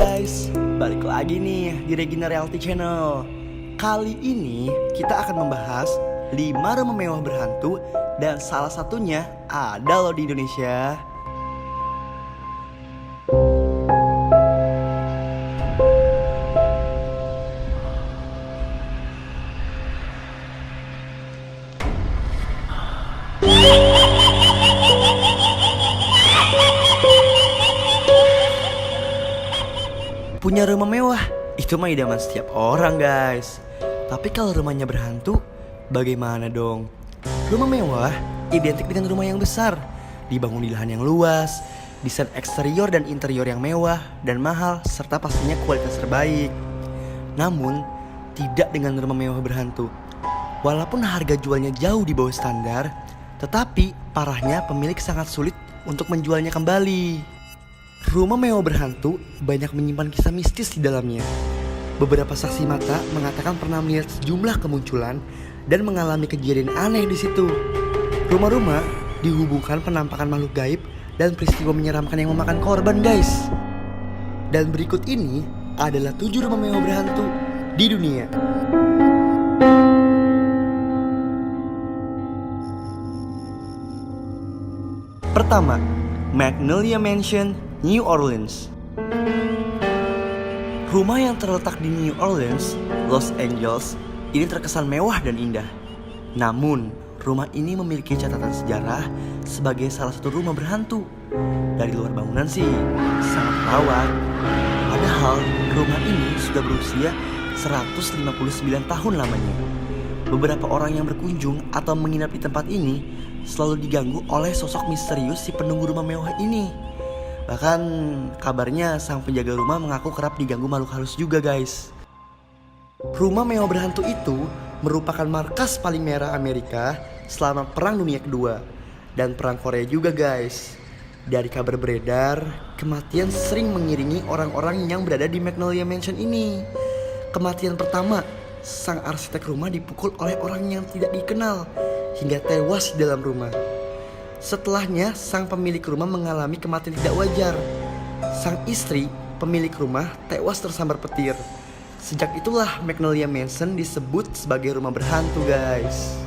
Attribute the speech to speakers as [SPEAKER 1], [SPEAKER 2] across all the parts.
[SPEAKER 1] guys, balik lagi nih di Regina Realty Channel. Kali ini kita akan membahas 5 rumah mewah berhantu dan salah satunya ada loh di Indonesia. Punya rumah mewah, itu mah idaman setiap orang guys. Tapi kalau rumahnya berhantu, bagaimana dong? Rumah mewah identik dengan rumah yang besar, dibangun di lahan yang luas, desain eksterior dan interior yang mewah dan mahal, serta pastinya kualitas terbaik. Namun, tidak dengan rumah mewah berhantu. Walaupun harga jualnya jauh di bawah standar, tetapi parahnya pemilik sangat sulit untuk menjualnya kembali. Rumah mewah berhantu banyak menyimpan kisah mistis di dalamnya. Beberapa saksi mata mengatakan pernah melihat sejumlah kemunculan dan mengalami kejadian aneh di situ. Rumah-rumah dihubungkan penampakan makhluk gaib dan peristiwa menyeramkan yang memakan korban, guys. Dan berikut ini adalah 7 rumah mewah berhantu di dunia. Pertama, Magnolia Mansion, New Orleans. Rumah yang terletak di New Orleans, Los Angeles, ini terkesan mewah dan indah. Namun, rumah ini memiliki catatan sejarah sebagai salah satu rumah berhantu. Dari luar bangunan sih, sangat rawat. Padahal, rumah ini sudah berusia 159 tahun lamanya. Beberapa orang yang berkunjung atau menginap di tempat ini selalu diganggu oleh sosok misterius si penunggu rumah mewah ini. Bahkan kabarnya sang penjaga rumah mengaku kerap diganggu makhluk halus juga, guys. Rumah mewah berhantu itu merupakan markas paling merah Amerika selama Perang Dunia Kedua dan Perang Korea juga, guys. Dari kabar beredar, kematian sering mengiringi orang-orang yang berada di Magnolia Mansion ini. Kematian pertama, sang arsitek rumah dipukul oleh orang yang tidak dikenal hingga tewas di dalam rumah. Setelahnya, sang pemilik rumah mengalami kematian tidak wajar. Sang istri, pemilik rumah, tewas tersambar petir. Sejak itulah Magnolia Mansion disebut sebagai rumah berhantu, guys.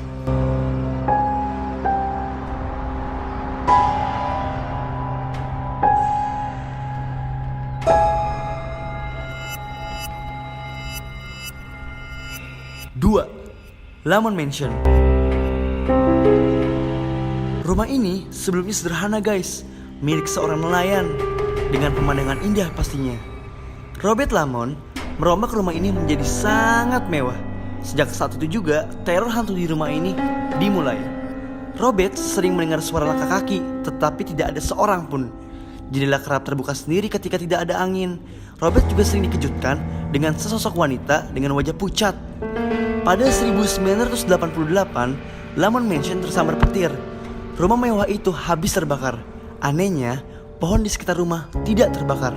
[SPEAKER 1] Dua, Lamont Mansion. Rumah ini sebelumnya sederhana, guys, milik seorang nelayan dengan pemandangan indah pastinya. Robert Lamont merombak rumah ini menjadi sangat mewah. Sejak saat itu juga teror hantu di rumah ini dimulai. Robert sering mendengar suara langkah kaki, tetapi tidak ada seorang pun. Jendela kerap terbuka sendiri ketika tidak ada angin. Robert juga sering dikejutkan dengan sesosok wanita dengan wajah pucat. Pada 1988, Lamont Mansion tersambar petir. Rumah mewah itu habis terbakar. Anehnya, pohon di sekitar rumah tidak terbakar.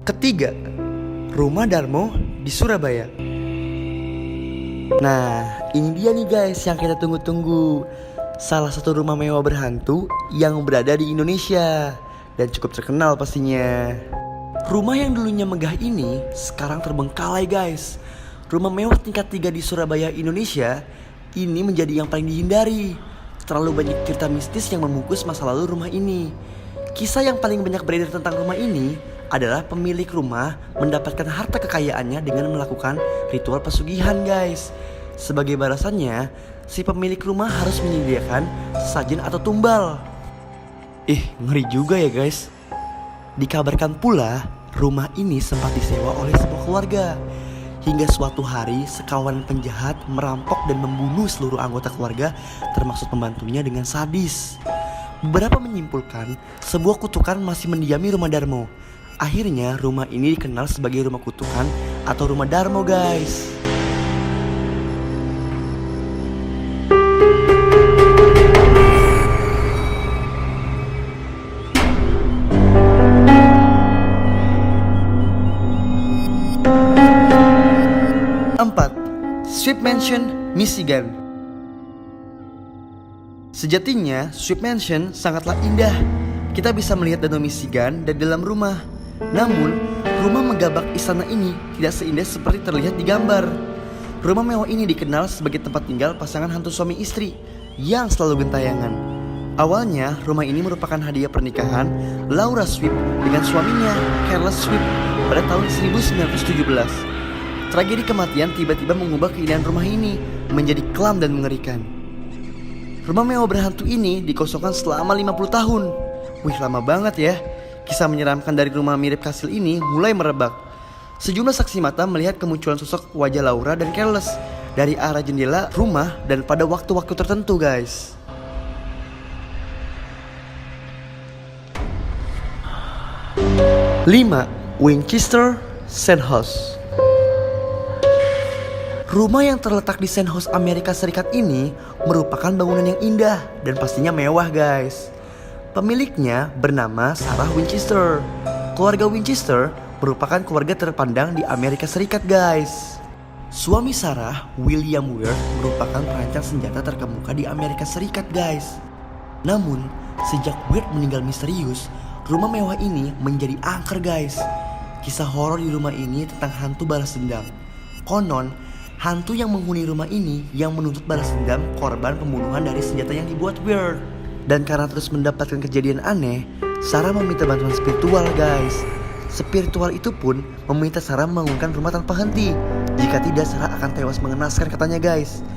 [SPEAKER 1] Ketiga, Rumah Darmo di Surabaya. Nah, ini dia nih guys yang kita tunggu-tunggu. Salah satu rumah mewah berhantu yang berada di Indonesia dan cukup terkenal pastinya. Rumah yang dulunya megah ini sekarang terbengkalai, guys. Rumah mewah tingkat 3 di Surabaya, Indonesia ini menjadi yang paling dihindari. Terlalu banyak cerita mistis yang membungkus masa lalu rumah ini. Kisah yang paling banyak beredar tentang rumah ini adalah pemilik rumah mendapatkan harta kekayaannya dengan melakukan ritual pesugihan, guys. Sebagai balasannya, si pemilik rumah harus menyediakan sesajen atau tumbal. Ngeri juga ya, guys. Dikabarkan pula, rumah ini sempat disewa oleh sebuah keluarga. Hingga suatu hari, sekawan penjahat merampok dan membunuh seluruh anggota keluarga, termasuk pembantunya dengan sadis. Beberapa menyimpulkan, sebuah kutukan masih mendiami rumah Darmo. Akhirnya, rumah ini dikenal sebagai rumah kutukan atau rumah Darmo, guys. Sweet Mansion, Michigan. Sejatinya, Sweet Mansion sangatlah indah. Kita bisa melihat danau Michigan dari dalam rumah. Namun, rumah megabak istana ini tidak seindah seperti terlihat di gambar. Rumah mewah ini dikenal sebagai tempat tinggal pasangan hantu suami istri yang selalu gentayangan. Awalnya, rumah ini merupakan hadiah pernikahan Laura Swift dengan suaminya, Carlos Swift, pada tahun 1917. Tragedi kematian tiba-tiba mengubah keindahan rumah ini menjadi kelam dan mengerikan. Rumah mewah berhantu ini dikosongkan selama 50 tahun. Wih, lama banget ya. Kisah menyeramkan dari rumah mirip kastil ini mulai merebak. Sejumlah saksi mata melihat kemunculan sosok wajah Laura dan Carlos dari arah jendela rumah dan pada waktu-waktu tertentu, guys. Lima, Winchester Sandhouse. Rumah yang terletak di Sandhouse, Amerika Serikat ini merupakan bangunan yang indah dan pastinya mewah, guys. Pemiliknya bernama Sarah Winchester. Keluarga Winchester merupakan keluarga terpandang di Amerika Serikat, guys. Suami Sarah, William Weir, merupakan perancang senjata terkemuka di Amerika Serikat, guys. Namun, sejak Weir meninggal misterius, rumah mewah ini menjadi angker, guys. Kisah horor di rumah ini tentang hantu balas dendam. Konon, hantu yang menghuni rumah ini yang menuntut balas dendam korban pembunuhan dari senjata yang dibuat Weir. Dan karena terus mendapatkan kejadian aneh, Sarah meminta bantuan spiritual, guys. Spiritual itu pun meminta Sarah membangunkan rumah tanpa henti. Jika tidak, Sarah akan tewas mengenaskan, katanya, guys.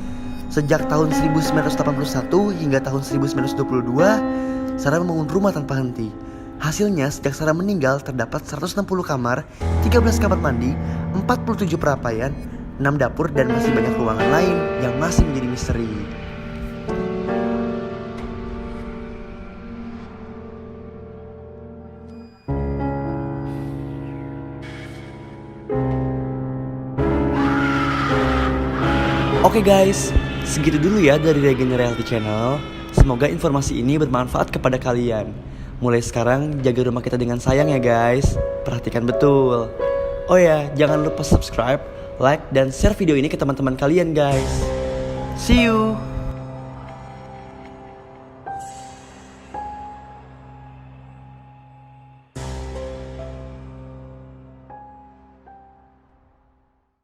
[SPEAKER 1] Sejak tahun 1981 hingga tahun 1922, Sarah membangun rumah tanpa henti. Hasilnya, sejak Sarah meninggal terdapat 160 kamar, 13 kamar mandi, 47 perapaian, 6 dapur dan masih banyak ruangan lain yang masih menjadi misteri. Oke guys, segitu dulu ya dari Regina Reality Channel. Semoga informasi ini bermanfaat kepada kalian. Mulai sekarang jaga rumah kita dengan sayang ya guys. Perhatikan betul. Oh ya, jangan lupa subscribe, like, dan share video ini ke teman-teman kalian guys. See you.